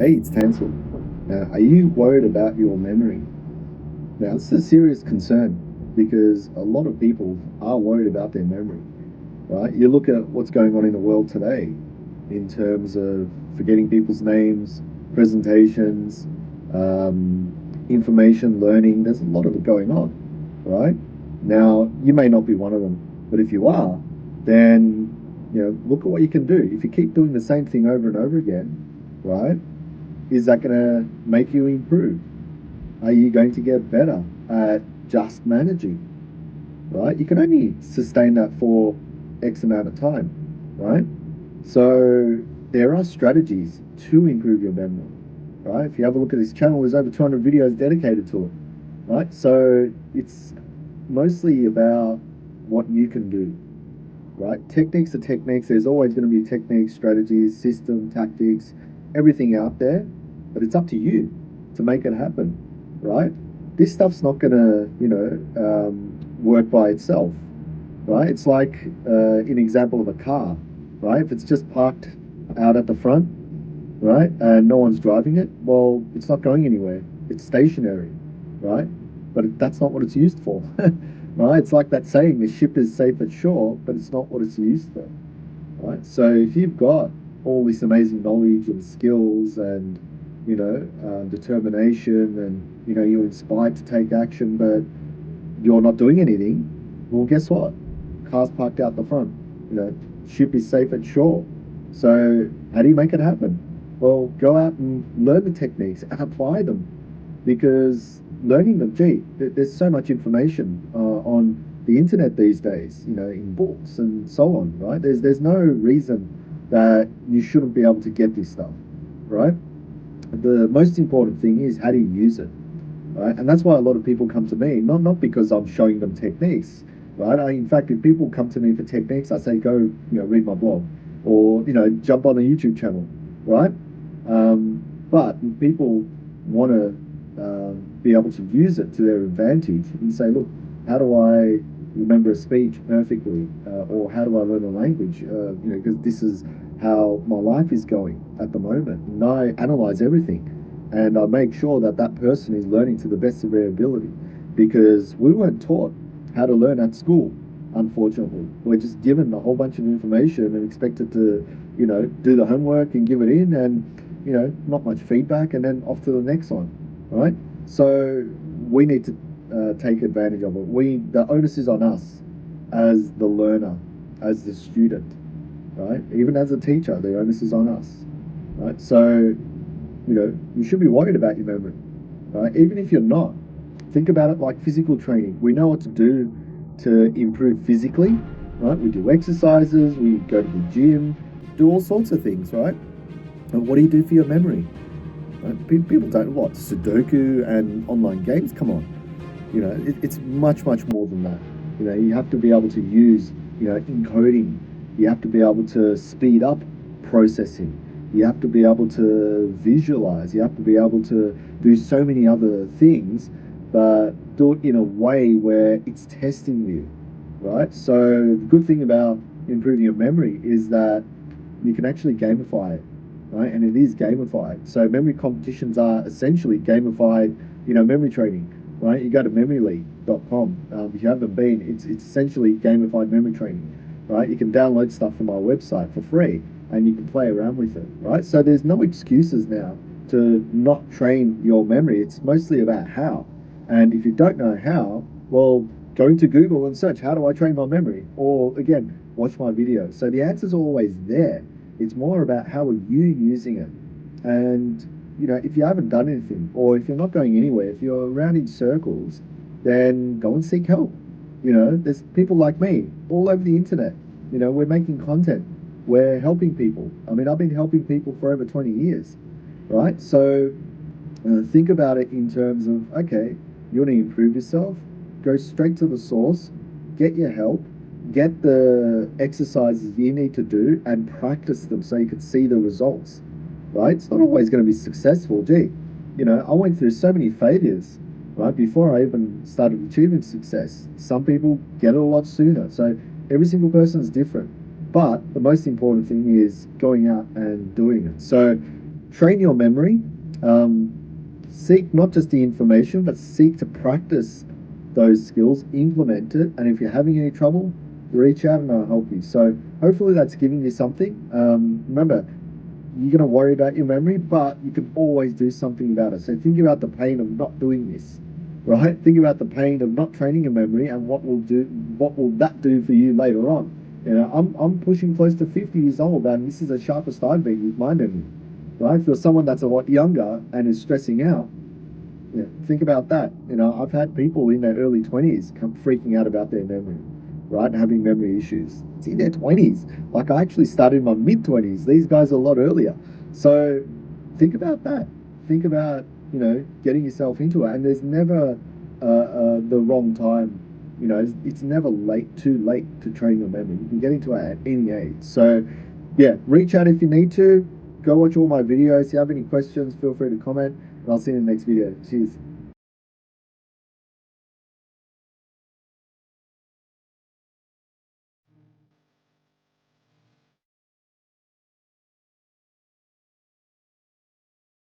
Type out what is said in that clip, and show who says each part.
Speaker 1: Hey, it's Tansel. Now, are you worried about your memory? Now, this is a serious concern because a lot of people are worried about their memory, right? You look at what's going on in the world today in terms of forgetting people's names, presentations, information learning. There's a lot of it going on, right? Now, you may not be one of them, but if you are, then look at what you can do. If you keep doing the same thing over and over again, right? Is that going to make you improve? Are you going to get better at just managing? Right? You can only sustain that for X amount of time, right? So there are strategies to improve your memory, right? If you have a look at this channel, there's over 200 videos dedicated to it, right? So it's mostly about what you can do, right? Techniques are techniques. There's always going to be techniques, strategies, system, tactics, everything out there, but it's up to you to make it happen, right? This stuff's not going to, work by itself, right? It's like an example of a car, right? If it's just parked out at the front, right, and no one's driving it, well, it's not going anywhere. It's stationary, right? But that's not what it's used for, right? It's like that saying, the ship is safe at shore, but it's not what it's used for, right? So if you've got all this amazing knowledge and skills and, determination and, you're inspired to take action, but you're not doing anything, well, guess what? Car's parked out the front. Ship is safe at shore. So how do you make it happen? Well, go out and learn the techniques and apply them, because learning them, gee, there's so much information on the internet these days. In books and so on. Right? There's no reason that you shouldn't be able to get this stuff. Right? The most important thing is, how do you use it? Right? And that's why a lot of people come to me, not because I'm showing them techniques, right? In fact, if people come to me for techniques, I say, go, read my blog, or jump on a YouTube channel, right? But people want to be able to use it to their advantage and say, look, how do I remember a speech perfectly, or how do I learn a language? Because this is how my life is going at the moment, and I analyze everything, and I make sure that that person is learning to the best of their ability, because we weren't taught how to learn at school. Unfortunately, we're just given a whole bunch of information and expected to, do the homework and give it in, and not much feedback, and then off to the next one, right? So we need to take advantage of it. The onus is on us as the learner, as the student, right? Even as a teacher, the onus is on us, right? So you should be worried about your memory, right? Even if you're not, think about it like physical training. We know what to do to improve physically, right? We do exercises, we go to the gym, do all sorts of things, right? And what do you do for your memory? Right? People don't what Sudoku and online games. Come on, it's much more than that. You have to be able to use encoding. You have to be able to speed up processing. You have to be able to visualize. You have to be able to do so many other things, but do it in a way where it's testing you, right? So the good thing about improving your memory is that you can actually gamify it, right? And it is gamified. So memory competitions are essentially gamified, memory training, right? You go to memoryleague.com. If you haven't been, it's essentially gamified memory training, right? You can download stuff from our website for free, and you can play around with it, right? So there's no excuses now to not train your memory. It's mostly about how. And if you don't know how, well, go into Google and search, how do I train my memory? Or again, watch my video. So the answer's always there. It's more about how are you using it. And, if you haven't done anything, or if you're not going anywhere, if you're around in circles, then go and seek help. There's people like me all over the internet. We're making content. We're helping people. I mean, I've been helping people for over 20 years, right? So think about it in terms of, okay, you want to improve yourself, go straight to the source, get your help, get the exercises you need to do, and practice them so you can see the results, right? It's not always going to be successful. Gee, I went through so many failures, right, before I even started achieving success. Some people get it a lot sooner. So every single person is different. But the most important thing is going out and doing it. So train your memory. Seek not just the information, but seek to practice those skills, implement it, and if you're having any trouble, reach out and I'll help you. So hopefully that's giving you something. Remember, you're going to worry about your memory, but you can always do something about it. So think about the pain of not doing this, right? Think about the pain of not training your memory and what will that do for you later on? You know, I'm pushing close to 50 years old, and this is the sharpest I've been with my memory, right? For someone that's a lot younger and is stressing out, yeah, think about that. You know, I've had people in their early 20s come freaking out about their memory, right? Having memory issues. It's in their 20s. Like, I actually started in my mid 20s. These guys are a lot earlier. So think about that. Think about, getting yourself into it. And there's never the wrong time. You know, it's never too late to train your memory. You can get into it at any age. So, yeah, reach out if you need to. Go watch all my videos. If you have any questions, feel free to comment. And I'll see you in the next video. Cheers.